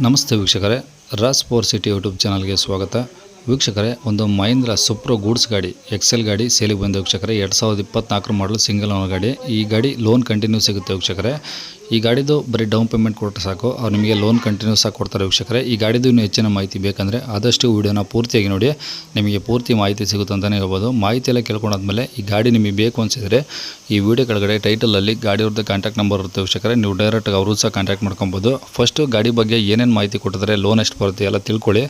ನಮಸ್ತೆ ವೀಕ್ಷಕರೇ, Raas power city YouTube ಚಾನಲ್ಗೆ ಸ್ವಾಗತ. ವೀಕ್ಷಕರೇ, ಒಂದು ಮಹೀಂದ್ರ ಸುಪ್ರೋ ಗೂಡ್ಸ್ ಗಾಡಿ ಎಕ್ಸೆಲ್ ಗಾಡಿ ಸೇಲಿಗೆ ಬಂದ ವೀಕ್ಷಕರೇ. 2024 ಮಾಡಲ್ ಸಿಂಗಲ್ ಓನರ್ ಗಾಡಿ. ಈ ಗಾಡಿ ಲೋನ್ ಕಂಟಿನ್ಯೂ ಸಿಗುತ್ತೆ ವೀಕ್ಷಕರೇ. ಈ ಗಾಡಿದು ಬರೀ ಡೌನ್ ಪೇಮೆಂಟ್ ಕೊಟ್ಟರೆ ಸಾಕು, ಅವ್ರು ನಿಮಗೆ ಲೋನ್ ಕಂಟಿನ್ಯೂಸ್ ಆಗಿ ಕೊಡ್ತಾರೆ ವೀಕ್ಷಕರೇ. ಈ ಗಾಡಿದು ಇನ್ನೂ ಹೆಚ್ಚಿನ ಮಾಹಿತಿ ಬೇಕಂದರೆ ಆದಷ್ಟು ವಿಡಿಯೋನ ಪೂರ್ತಿಯಾಗಿ ನೋಡಿ, ನಿಮಗೆ ಪೂರ್ತಿ ಮಾಹಿತಿ ಸಿಗುತ್ತೆ ಅಂತಲೇ ಹೇಳ್ಬೋದು. ಮಾಹಿತಿ ಎಲ್ಲ ಕೇಳ್ಕೊಂಡಾದ್ಮೇಲೆ ಈ ಗಾಡಿ ನಿಮಗೆ ಬೇಕು ಅನಿಸಿದರೆ ಈ ವಿಡಿಯೋ ಕೆಳಗಡೆ ಟೈಟಲಲ್ಲಿ ಗಾಡಿಯವ್ರದ್ದು ಕಾಂಟ್ಯಾಕ್ಟ್ ನಂಬರ್ ಇರುತ್ತೆ ವೀಕ್ಷಕರೇ. ನೀವು ಡೈರೆಕ್ಟಾಗಿ ಅವರು ಸಹ ಕಾಂಟ್ಯಾಕ್ಟ್ ಮಾಡ್ಕೊಬೋದು. ಫಸ್ಟು ಗಾಡಿ ಬಗ್ಗೆ ಏನೇನು ಮಾಹಿತಿ ಕೊಟ್ಟಿದ್ದಾರೆ, ಲೋನ್ ಎಷ್ಟು ಬರುತ್ತೆ ಎಲ್ಲ ತಿಳ್ಕೊಳ್ಳಿ,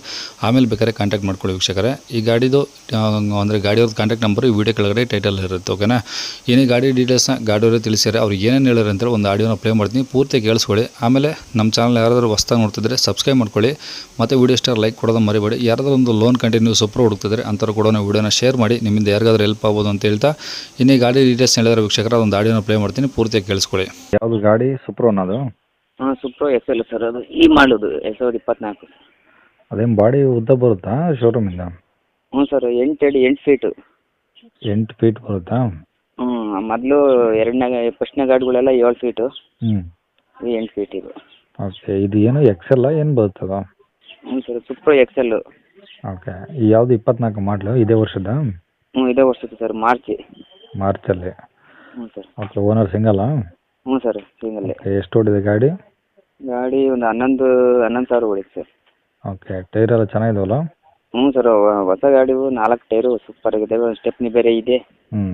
ಆಮೇಲೆ ಬೇಕಾದ್ರೆ ಕಾಂಟ್ಯಾಕ್ಟ್ ಮಾಡ್ಕೊಳ್ಳಿ ವೀಕ್ಷಕರೇ. ಈ ಗಾಡಿದು ಅಂದರೆ ಗಾಡಿಯವ್ರದ್ದು ಕಾಂಟ್ಯಾಕ್ಟ್ ನಂಬರ್ ಈ ವಿಡಿಯೋ ಕೆಳಗಡೆ ಟೈಟಲ್ ಇರುತ್ತೆ, ಓಕೆನಾ. ಏನೇ ಗಾಡಿ ಡೀಟೇಲ್ಸ್ನ ಗಾಡಿಯವರು ತಿಳಿಸಿದ್ದಾರೆ, ಅವ್ರು ಏನೇನು ಹೇಳಿದ್ರು ಅಂತೇಳಿ ಒಂದು ಆಡಿಯೋನ ಪ್ಲೇ ಮಾಡ್ತೀನಿ, ಪೂರ್ತಿ ಕೇಳಿಸ್ಕೊಳ್ಳಿ. ಆಮೇಲೆ ನಮ್ಮ ಚಾನಲ್ ಯಾರಾದರೂ ಹೊಸ್ದಾಗಿ ನೋಡ್ತಿದ್ರೆ ಸಬ್ಸ್ಕ್ರೈಬ್ ಮಾಡ್ಕೊಳ್ಳಿ, ಮತ್ತು ವಿಡಿಯೋ ಸ್ಟಾರ್ ಲೈಕ್ ಕೊಡೋದು ಮರಿಬೇಡಿ. ಯಾರಾದರೂ ಒಂದು ಲೋನ್ ಕಂಟಿನ್ಯೂ ಸುಪ್ರೋ ಹುಡುಕ್ತಿದ್ರೆ ಅಂಥವ್ರು ಕೂಡ ವಿಡಿಯೋನ ಶೇರ್ ಮಾಡಿ, ನಿಮ್ಮಿಂದ ಯಾರಿಗಾದ್ರೂ ಹೆಲ್ಪ್ ಆಗ್ಬೋದು ಅಂತ ಹೇಳ್ತಾ ಇನ್ನೇ ಗಾಡಿ ಡೀಟೇಲ್ಸ್ ಹೇಳಿದ್ರೆ ವೀಕ್ಷಕರ ಒಂದು ಆಡಿಯೋನ ಪ್ಲೇ ಮಾಡ್ತೀನಿ, ಪೂರ್ತಿಯಾಗಿ ಕೇಳಿಸ್ಕೊಳ್ಳಿ. ಯಾವುದು ಗಾಡಿ? ಸುಪ್ರೋ ಅನ್ನೋದು? ಹಾಂ, ಸುಪ್ರೋ ಎಕ್ಸೆಲ್ ಸರ್. ಅದು ಈ ಮಾಡೋದು 2024. ಅದೇನು ಬಾಡಿ ಉದ್ದ ಬರುತ್ತಾ ಶೋರೂಮಿಂದ? ಹ್ಞೂ ಸರ್, 8 ಅಡಿ 8 ಫೀಟು. 8 ಫೀಟ್ ಬರುತ್ತಾ? ಮೊದಲು ಫಸ್ಟ್ನೇ ಗಾಡಿಗಳೆಲ್ಲ 7 ಫೀಟು, ಹ್ಞೂ, ಇದು 8 ಫೀಟ್ ಇದು. ಓಕೆ. ಇದು ಏನು ಎಕ್ಸೆಲ್ಲ ಏನು ಬರುತ್ತದ? ಹ್ಞೂ ಸರ್, ಸುಪ್ರೋ ಎಕ್ಸೆಲ್ಲು. ಓಕೆ. ಯಾವುದು 24 ಮಾಡಲು? ಇದೇ ವರ್ಷದ? ಹ್ಞೂ, ಇದೇ ವರ್ಷದ್ದು ಸರ್, ಮಾರ್ಚಲ್ಲಿ. ಹ್ಞೂ ಸರ್. ಓಕೆ. ಓನರ್ ಸಿಂಗಲ್ಲಾ? ಹ್ಞೂ ಸರ್, ಸಿಂಗಲ್ಲೇ. ಓಕೆ. ಎಷ್ಟು ಓಡಿದೆ ಗಾಡಿ? ಗಾಡಿ ಒಂದು 11 ಸಾವಿರ ಹೊಡಿತು ಸರ್. ಓಕೆ. ಟೈರ್ ಎಲ್ಲ ಚೆನ್ನಾಗಿದಾವಲ್ಲ? ಹ್ಞೂ ಸರ್, ಹೊಸ ಗಾಡಿವು 4 ಟೈರು ಸೂಪರ್ ಆಗಿದ್ದಾವೆ, ಸ್ಟೆಪ್ನಿ ಬೇರೆ ಇದೆ. ಹ್ಞೂ.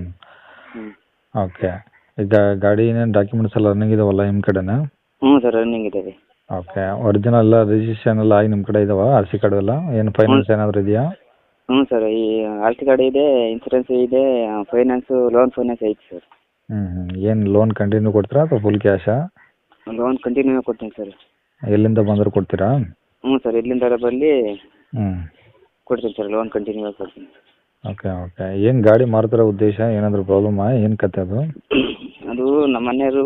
ಹ್ಞೂ. ಓಕೆ. ಈಗ ಗಾಡಿ ಏನೇನು ಡಾಕ್ಯುಮೆಂಟ್ಸ್ ಎಲ್ಲ ರನ್ನಿಂಗ್ ಇದಾವಲ್ಲ ನಿಮ್ಮ ಕಡೆನಾ? ಹ್ಞೂ ಸರ್, ರನ್ನಿಂಗ್ ಇದ್ದಾವೆ. ಓಕೆ. ಒರಿಜಿನಲ್ ಎಲ್ಲ ರಿಜಿಸ್ಟ್ರೇಷನ್ ಎಲ್ಲ ಆಗಿ ನಿಮ್ಮ ಕಡೆ ಇದಾವ? ಆರ್ ಸಿ ಕಾರ್ಡು ಎಲ್ಲ ಏನು ಫೈನಾನ್ಸ್ ಏನಾದರೂ ಇದೆಯಾ? ಹ್ಞೂ ಸರ್, ಈ ಆರ್ ಸಿ ಗಾಡಿ ಇದೆ, ಇನ್ಸೂರೆನ್ಸ್ ಇದೆ, ಲೋನ್ ಫೈನಾನ್ಸ್ ಐತೆ ಸರ್. ಏನು ಲೋನ್ ಕಂಟಿನ್ಯೂ ಕೊಡ್ತೀರಾ ಅಥವಾ ಫುಲ್ ಕ್ಯಾಶಾ? ಲೋನ್ ಕಂಟಿನ್ಯೂ ಕೊಡ್ತೀನಿ ಸರ್. ಎಲ್ಲಿಂದ ಬಂದರೂ ಕೊಡ್ತೀರಾ? ಹ್ಞೂ ಸರ್, ಇಲ್ಲಿಂದ ಬರಲಿ ಹ್ಞೂ, ಕೊಡ್ತೀನಿ ಸರ್, ಲೋನ್ ಕಂಟಿನ್ಯೂ ಆಗಿ ಕೊಡ್ತೀನಿ. ಓಕೆ. ಓಕೆ. ಏನು ಗಾಡಿ ಮಾರ್ತಿರೋ ಉದ್ದೇಶ ಏನಾದರೂ ಪ್ರಾಬ್ಲಮ್ಮಾ? ಏನು ಕತೆ ಅದು? ಅದು ನಮ್ಮ ಮನೆಯವರು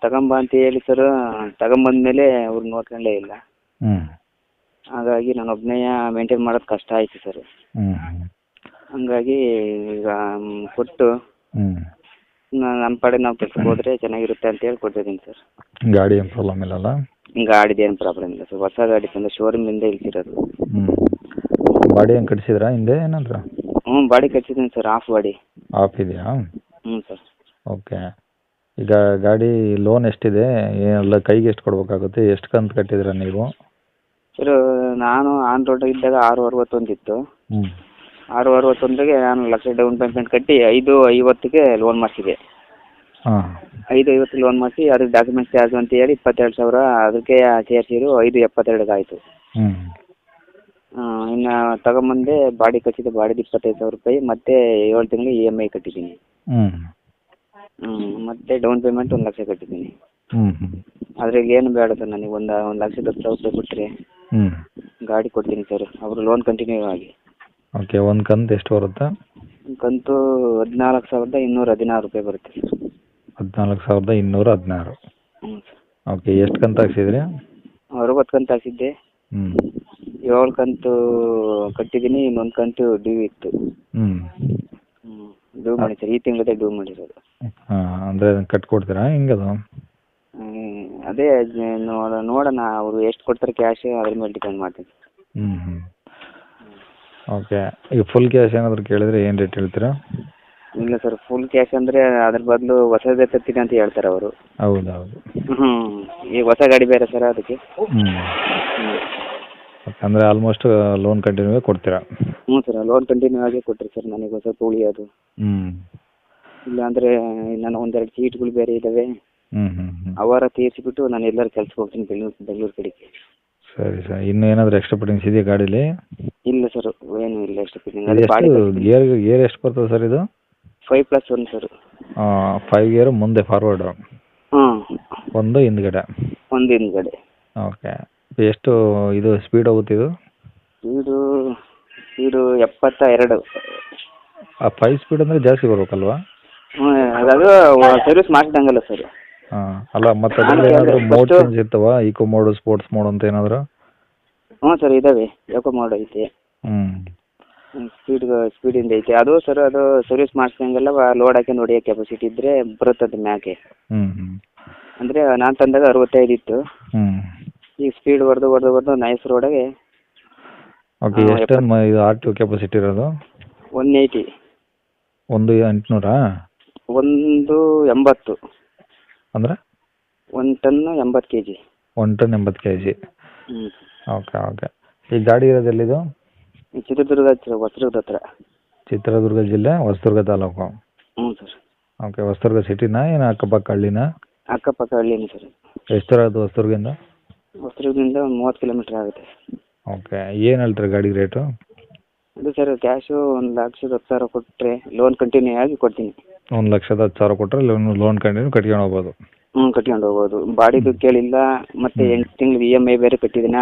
ತಗೊಂಬ ಅಂತ ಹೇಳಿ ಸರ್, ತಗೊಂಬಂದ್ಮೇಲೆ ಅವ್ರು ನೋಡ್ಕೊಂಡೇ ಇಲ್ಲ. ಹ್ಞೂ. ಹಾಗಾಗಿ ನಾನು ಒಬ್ಬನೇ ಮೇಂಟೈನ್ ಮಾಡೋದು ಕಷ್ಟ ಆಯಿತು ಸರ್. ಹ್ಞೂ. ಹಂಗಾಗಿ ಈಗ ಕೊಟ್ಟು ಹ್ಞೂ. ನಮ್ಮ ಕಡೆ ನಾವು ಕೆಲ್ಸಕ್ಕೆ ಹೋದರೆ ಚೆನ್ನಾಗಿರುತ್ತೆ ಅಂತ ಹೇಳಿ ಕೊಟ್ಟಿದ್ದೀನಿ ಸರ್. ಗಾಡಿ ಏನು ಪ್ರಾಬ್ಲಮ್ ಇಲ್ಲಲ್ಲ? ಗಾಡಿದೇನು ಪ್ರಾಬ್ಲಮ್ ಇಲ್ಲ ಸರ್, ಹೊಸ ಗಾಡಿ ತಂದು ಶೋರೂಮಿಂದ ಇಳ್ಸಿರೋದು. ಹ್ಞೂ. ಬಾಡಿ ಏನು ಕಟ್ಸಿದ್ರಾ ಹಿಂದೆ ಏನಾದರೂ? ಹ್ಞೂ, ಬಾಡಿ ಕಟ್ಸಿದ್ದೀನಿ ಸರ್, ಆಫ್ ಬಾಡಿ. ಆಫ್ ಇದೆಯಾ? ಹ್ಞೂ ಸರ್. ಓಕೆ. ಈಗ ಗಾಡಿ ಲೋನ್ ಎಷ್ಟಿದೆ, ಎಲ್ಲ ಕೈಗೆ ಎಷ್ಟು ಕೊಡಬೇಕಾಗುತ್ತೆ, ಎಷ್ಟು ಕಂತು ಕಟ್ಟಿದ್ದೀರಾ ನೀವು? ಸರ್, ನಾನು ಆನ್ ರೋಡ್ ಇದ್ದಾಗ 6.61 ಇತ್ತು. ಹ್ಞೂ. 6.61ಗೆ ನಾನು 1 ಲಕ್ಷ ಡೌನ್ ಪೇಮೆಂಟ್ ಕಟ್ಟಿ 5.50ಗೆ ಲೋನ್ ಮಾಡಿಸಿದೆ. ಹಾಂ. 5.50 ಲೋನ್ ಮಾಡಿಸಿ ಅದಕ್ಕೆ ಡಾಕ್ಯುಮೆಂಟ್ಸ್ ಚಾರ್ಜ್ ಅಂತ ಹೇಳಿ 22,000 ಅದಕ್ಕೆ ಸೇರಿಸಿರು, 5.72 ಆಯಿತು. ಹ್ಞೂ. ಇನ್ನು ತಗೊಂಬಂದೆ ಬಾಡಿ ಕಟ್ಟಿದೆ, ಬಾಡಿದು 25,000 ರೂಪಾಯಿ, ಮತ್ತೆ 7 ತಿಂಗಳು EMI ಕಟ್ಟಿದ್ದೀನಿ. ಹ್ಞೂ. ಮತ್ತೆ ಡೌನ್ ಪೇಮೆಂಟ್ 1 ಲಕ್ಷ ಕಟ್ಟಿದ್ದೀನಿ. ಹ್ಞೂ. ಹ್ಞೂ. ಅದ್ರಾಗ ಏನು ಬೇಡ ಸರ್, ನನಗೆ 1,10,000 ರೂಪಾಯಿ ಕೊಟ್ಟರೆ ಹ್ಞೂ. ಗಾಡಿ ಕೊಡ್ತೀನಿ ಸರ್, ಅವರು ಲೋನ್ ಕಂಟಿನ್ಯೂ ಆಗಿ. ಓಕೆ. ಒಂದು ಕಂತು ಎಷ್ಟು ಬರುತ್ತೆ? ಕಂತು 14,216 ರೂಪಾಯಿ ಬರುತ್ತೆ ಸರ್. 14,216. ಹ್ಞೂ ಸರ್. ಓಕೆ. ಎಷ್ಟು ಕಂತು ಹಾಕ್ಸಿದ್ರಿ? 60 ಕಂತು ಹಾಕಿದ್ದೆ. ಹ್ಞೂ. 7 ಕಂತು ಕಟ್ಟಿದ್ದೀನಿ, ಇನ್ನೊಂದು ಕಂತು ಡ್ಯೂ ಇತ್ತು. ಹ್ಞೂ. ಡ್ಯೂ ಮಾಡಿ ಸರ್, ಈ ತಿಂಗಳದೇ ಡ್ಯೂ ಮಾಡಿರೋದು. ಹಾಂ. ಅಂದರೆ ಕಟ್ಕೊಡ್ತೀರಾ ಹೆಂಗದು? ಅದೇ ನೋಡೋಣ, ಅವರು ಎಷ್ಟು ಕೊಡ್ತಾರೆ ಕ್ಯಾಶ್, ಅದ್ರ ಮೇಲೆ ಡಿಪೆಂಡ್ ಮಾಡ್ತೀನಿ ಸರ್. ಹ್ಞೂ. ಹ್ಞೂ. ಓಕೆ. ಈಗ ಫುಲ್ ಕ್ಯಾಶ್ ಏನಾದರೂ ಕೇಳಿದ್ರೆ ಏನು ರೇಟ್ ಹೇಳ್ತೀರಾ? ಇಲ್ಲ ಸರ್, ಫುಲ್ ಕ್ಯಾಶ್ ಅಂದರೆ ಅದ್ರ ಬದಲು ಹೊಸದೇ ತರ್ತೀನಿ ಅಂತ ಹೇಳ್ತಾರೆ ಅವರು. ಹೌದೌದು. ಈಗ ಹೊಸ ಗಾಡಿ ಬೇರೆ ಸರ್, ಅದಕ್ಕೆ. ಹ್ಞೂ. ಅಂದರೆ ಆಲ್ಮೋಸ್ಟ್ ಲೋನ್ ಕಂಟಿನ್ಯೂ ಕೊಡ್ತೀರಾ? ಹ್ಞೂ ಸರ್, ಲೋನ್ ಕಂಟಿನ್ಯೂ ಆಗಿ ಕೊಟ್ಟರೆ ಸರ್ ನನಗೆ ಸ್ವಲ್ಪ ಉಳಿಯೋದು. ಹ್ಞೂ. ಇಲ್ಲಾಂದರೆ ನಾನು 1-2 ಸೀಟ್ಗಳು ಬೇರೆ ಇದ್ದಾವೆ, ಹ್ಞೂ. ಹ್ಞೂ. ಹ್ಞೂ. ಅವರ ತೀರಿಸಿಬಿಟ್ಟು ನಾನು ಎಲ್ಲರೂ ಕೆಲ್ಸಕ್ಕೆ ಹೋಗ್ತೀನಿ ಬೆಂಗಳೂರು ಕಡೆಗೆ. ಸರಿ ಸರ್. ಇನ್ನೂ ಏನಾದರೂ ಎಕ್ಸ್ಟ್ರಾ ಫಿಟ್ಟಿಂಗ್ಸ್ ಇದೆಯಾ ಗಾಡೀಲಿ? ಇಲ್ಲ ಸರ್, ಏನೂ ಇಲ್ಲ ಎಕ್ಸ್ಟ್ರಾ ಫಿಟ್ಟಿಂಗ್. ಗೇರ್ ಎಷ್ಟು ಬರ್ತದೆ ಸರ್ ಇದು? 5+1 ಸರ್. 5 ಗೇರು ಮುಂದೆ ಫಾರ್ವರ್ಡು? ಹಾಂ. ಒಂದು ಹಿಂದ್ಗಡೆ? ಒಂದು ಹಿಂದ್ಗಡೆ. ಓಕೆ. ಎಷ್ಟು ಇದು ಸ್ಪೀಡ್ ಹೋಗುತ್ತೆ ಇದು? ಸ್ಪೀಡು 72. 5 ಸ್ಪೀಡ್ ಅಂದರೆ ಜಾಸ್ತಿ ಬರ್ಬೇಕಲ್ವಾ? ಹ್ಞೂ, ಅದು ಸರ್ವಿಸ್ ಮಾಡಿದಂಗಲ್ಲ ಸರ್. ಹಾಂ. ಅಲ್ಲ, ಮತ್ತೆ ಅದರಲ್ಲಿ ಏನಾದರೂ ಮೋಡ್ ಚೇಂಜ್ ಇರ್ತಾವ? ಈಕೋ ಮೋಡು, ಸ್ಪೋರ್ಟ್ಸ್ ಮೋಡ್ ಅಂತ ಏನಾದರೂ? ಹ್ಞೂ ಸರ್, ಇದ್ದಾವೆ. ಏಕೋ ಮೋಡ್ ಐತೆ. ಹ್ಞೂ. ಸ್ಪೀಡಿಂದ ಐತೆ ಅದು ಸರ್. ಅದು ಸರ್ವಿಸ್ ಮಾಡಿಸ್ದಂಗೆಲ್ಲ ಲೋಡ್ ಹಾಕಿ ಹೊಡಿಯೋ ಕೆಪಾಸಿಟಿ ಇದ್ದರೆ ಬರುತ್ತದೆ ಮ್ಯಾಕೆ. ಹ್ಞೂ. ಹ್ಞೂ. ಅಂದರೆ ನಾನು ತಂದಾಗ 65 ಇತ್ತು. ಹ್ಞೂ. ಈಗ ಸ್ಪೀಡ್ ಹೊಡೆದು ನೈಸ್ ರೋಡಾಗೆ ಓಕೆ, ಎಷ್ಟು ಟನ್ ಇದು ಆರ್ ಟಿ ಒ ಕೆಪಾಸಿಟಿ ಇರೋದು? 180. 1,800? 180. ಅಂದರೆ 1 ಟನ್ 80 kg. 1 ton 80 kg. ಹ್ಞೂ. Okay okay. ಈ ಗಾಡಿ ಇರೋದು ಎಲ್ಲಿದು? ಈ ಚಿತ್ರದುರ್ಗ ಹೊಸದುರ್ಗದ ಹತ್ರ. ಚಿತ್ರದುರ್ಗ ಜಿಲ್ಲೆ ಹೊಸದುರ್ಗ ತಾಲೂಕು. ಹ್ಞೂ ಸರ್. ಓಕೆ, ಹೊಸದುರ್ಗ ಸಿಟಿನಾ ಏನು ಅಕ್ಕಪಕ್ಕ ಹಳ್ಳಿನಾ? ಅಕ್ಕಪಕ್ಕ ಹಳ್ಳಿನೇ ಸರ್. ಎಷ್ಟು ದೂರ ಅದು ಹೊಸದುರ್ಗದಿಂದ? ಹೊಸದುರ್ಗದಿಂದ 30 ಕಿಲೋಮೀಟ್ರ್ ಆಗುತ್ತೆ. ಓಕೆ, ಏನು ಹೇಳ್ತೀರಿ ಗಾಡಿ ರೇಟು? ಅದು ಸರ್ ಕ್ಯಾಶು 1,10,000 ಕೊಟ್ಟರೆ ಲೋನ್ ಕಂಟಿನ್ಯೂ ಆಗಿ ಕೊಡ್ತೀನಿ. 1,10,000 ಕೊಟ್ಟರೆ ಲೋನ್ ಕಂಟಿನ್ಯೂ ಕಟ್ಕೊಂಡು ಹೋಗ್ಬೋದು. ಹ್ಞೂ, ಕಟ್ಕೊಂಡು ಹೋಗ್ಬೋದು. ಬಾಡಿದು ಕೇಳಿಲ್ಲ, ಮತ್ತೆ 8 ತಿಂಗಳು EMI ಬೇರೆ ಕಟ್ಟಿದ್ದೀನ,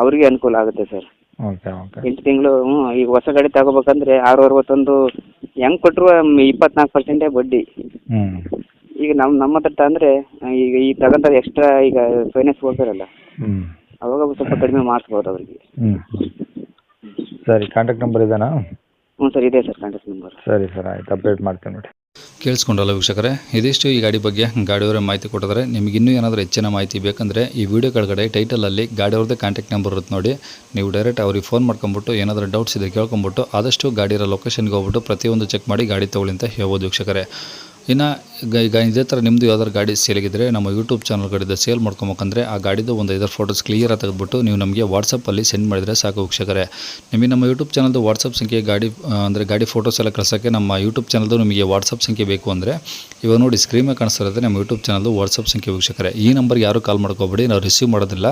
ಅವ್ರಿಗೆ ಅನುಕೂಲ ಆಗುತ್ತೆ ಸರ್. Okay okay. 8 ತಿಂಗಳು. ಈಗ ಹೊಸ ಗಾಡಿ ತಗೋಬೇಕಂದ್ರೆ 661 ಹೆಂಗೆ ಕೊಟ್ಟರು 24% ಬಡ್ಡಿ. ಈಗ ನಮ್ಮ ಹತ್ರ ತಂದರೆ ಈಗ ತಗೊಂಡ್ರೆ ಎಕ್ಸ್ಟ್ರಾ ಈಗ ಫೈನಾನ್ಸ್ ಹೋಗ್ತಾರಲ್ಲ, ಅವಾಗ ಸ್ವಲ್ಪ ಕಡಿಮೆ ಮಾಡಿಸ್ಬೋದು ಅವರಿಗೆ. ಸರಿ, ಕಾಂಟ್ಯಾಕ್ಟ್ ನಂಬರ್ ಇದೇನಾ? ಹ್ಞೂ ಸರ್, ಇದೆ ಸರ್ ಕಾಂಟ್ಯಾಕ್ಟ್ ನಂಬರ್. ಸರಿ ಸರ್, ಆಯ್ತು, ಅಪ್ಡೇಟ್ ಮಾಡ್ತೀನಿ ನೋಡಿ. ಕೇಳಿಸ್ಕೊಂಡ್ರಲ್ಲ ವೀಕ್ಷಕರೇ, ಇದಿಷ್ಟು ಈ ಗಾಡಿ ಬಗ್ಗೆ ಗಾಡಿಯವರ ಮಾಹಿತಿ ಕೊಟ್ಟಿದ್ದಾರೆ. ನಿಮಗೆ ಇನ್ನೂ ಏನಾದರೂ ಹೆಚ್ಚಿನ ಮಾಹಿತಿ ಬೇಕಂದರೆ ಈ ವಿಡಿಯೋ ಕೆಳಗಡೆ ಟೈಟಲಲ್ಲಿ ಗಾಡಿಯವ್ರದ್ದೇ ಕಾಂಟ್ಯಾಕ್ಟ್ ನಂಬರ್ ಇರುತ್ತೆ ನೋಡಿ. ನೀವು ಡೈರೆಕ್ಟ್ ಅವ್ರಿಗೆ ಫೋನ್ ಮಾಡ್ಕೊಂಬಿಟ್ಟು ಏನಾದರೂ ಡೌಟ್ಸ್ ಇದ್ದರೆ ಕೇಳ್ಕೊಂಬಿಟ್ಟು ಆದಷ್ಟು ಗಾಡಿಯ ಲೊಕೇಶನ್ಗೆ ಹೋಗ್ಬಿಟ್ಟು ಪ್ರತಿಯೊಂದು ಚೆಕ್ ಮಾಡಿ ಗಾಡಿ ತೊಗೊಳ್ಳಿ ಅಂತ ಹೇಳ್ಬೋದು ವೀಕ್ಷಕರೇ. ಇನ್ನು ಈಗ ಇದೇ ಥರ ನಿಮ್ಮದು ಯಾವ್ದಾದ್ರು ಗಾಡಿ ಸೇಲಿಗಿದ್ರೆ ನಮ್ಮ ಯೂಟ್ಯೂಬ್ ಚಾನಲ್ ಕಡೆಯಿಂದ ಸೇಲ್ ಮಾಡ್ಕೊಬೇಕಂದ್ರೆ ಆ ಗಾಡಿದು ಒಂದು 5 ಫೋಟೋಸ್ ಕ್ಲಿಯರಾಗಿ ತೆಗೆದುಬಿಟ್ಟು ನೀವು ನಮಗೆ ವಾಟ್ಸಪ್ಪಲ್ಲಿ ಸೆಂಡ್ ಮಾಡಿದರೆ ಸಾಕು ವೀಕ್ಷಕರೇ. ನಿಮಗೆ ನಮ್ಮ ಯೂಟ್ಯೂಬ್ ಚಾನಲ್ದು ವಾಟ್ಸಪ್ ಸಂಖ್ಯೆ ಗಾಡಿ ಫೋಟೋಸ್ ಎಲ್ಲ ಕಳ್ಸೋಕ್ಕೆ ನಮ್ಮ ಯೂಟ್ಯೂಬ್ ಚಾನಲ್ದು ನಿಮಗೆ ವಾಟ್ಸಪ್ ಸಂಖ್ಯೆ ಬೇಕು ಅಂದರೆ ಇವಾಗ ನೋಡಿ ಸ್ಕ್ರೀನ್ ಮೇಲೆ ಕಾಣಿಸ್ತಿರುತ್ತೆ ನಮ್ಮ ಯೂಟ್ಯೂಬ್ ಚಾನಲ್ದು ವಾಟ್ಸಪ್ ಸಂಖ್ಯೆ ವೀಕ್ಷಕರೇ. ಈ ನಂಬರ್ಗೆ ಯಾರು ಕಾಲ್ ಮಾಡ್ಕೋಬೇಡಿ, ನಾವು ರಿಸೀವ್ ಮಾಡೋದಿಲ್ಲ.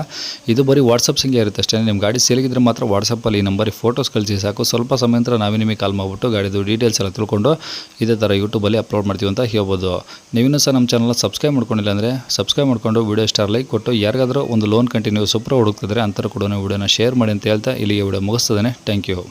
ಇದು ಬರೀ ವಾಟ್ಸಪ್ ಸಂಖ್ಯೆ ಇರುತ್ತೆ ಅಷ್ಟೇ. ನಿಮ್ಮ ಗಾಡಿ ಸೇಲಿಗಿದ್ರೆ ಮಾತ್ರ ವಾಟ್ಸಪ್ಪಲ್ಲಿ ಈ ನಂಬರಿಗೆ ಫೋಟೋಸ್ ಕಳಿಸಿ ಸಾಕು. ಸ್ವಲ್ಪ ಸಮಯ ನಂತರ ನಾವೇ ನಿಮಗೆ ಕಾಲ್ ಮಾಡಿಬಿಟ್ಟು ಗಾಡಿದು ಡೀಟೇಲ್ಸ್ ಎಲ್ಲ ತಿಳ್ಕೊಂಡು ಇದೇ ಥರ ಯೂಟ್ಯೂಬಲ್ಲಿ ಅಪ್ಲೋಡ್ ಮಾಡ್ತೀವಿ ಅಂತ ಹೇಳ್ಬೋದು. ನೀವಿನ್ನೂ ಸಹ ನಮ್ಮ ಚಾನಲ್ನ ಸಬ್ಸ್ಕ್ರೈಬ್ ಮಾಡ್ಕೊಂಡಿಲ್ಲ ಅಂದರೆ ಸಬ್ಸ್ಕ್ರೈಬ್ ಮಾಡ್ಕೊಂಡು ವಿಡಿಯೋ ಸ್ಟಾರ್ ಲೈಕ್ ಕೊಟ್ಟು ಯಾರಿಗಾದರೂ ಒಂದು ಲೋನ್ ಕಂಟಿನ್ಯೂ ಸೂಪರ್ ಹುಡುಕ್ತಿದ್ರೆ ಅಂಥವ್ರು ಕೂಡ ವಿಡಿಯೋನ ಶೇರ್ ಮಾಡಿ ಅಂತ ಹೇಳ್ತಾ ಇಲ್ಲಿಗೆ ವಿಡಿಯೋ ಮುಗಿಸ್ತದೆ. Thank you.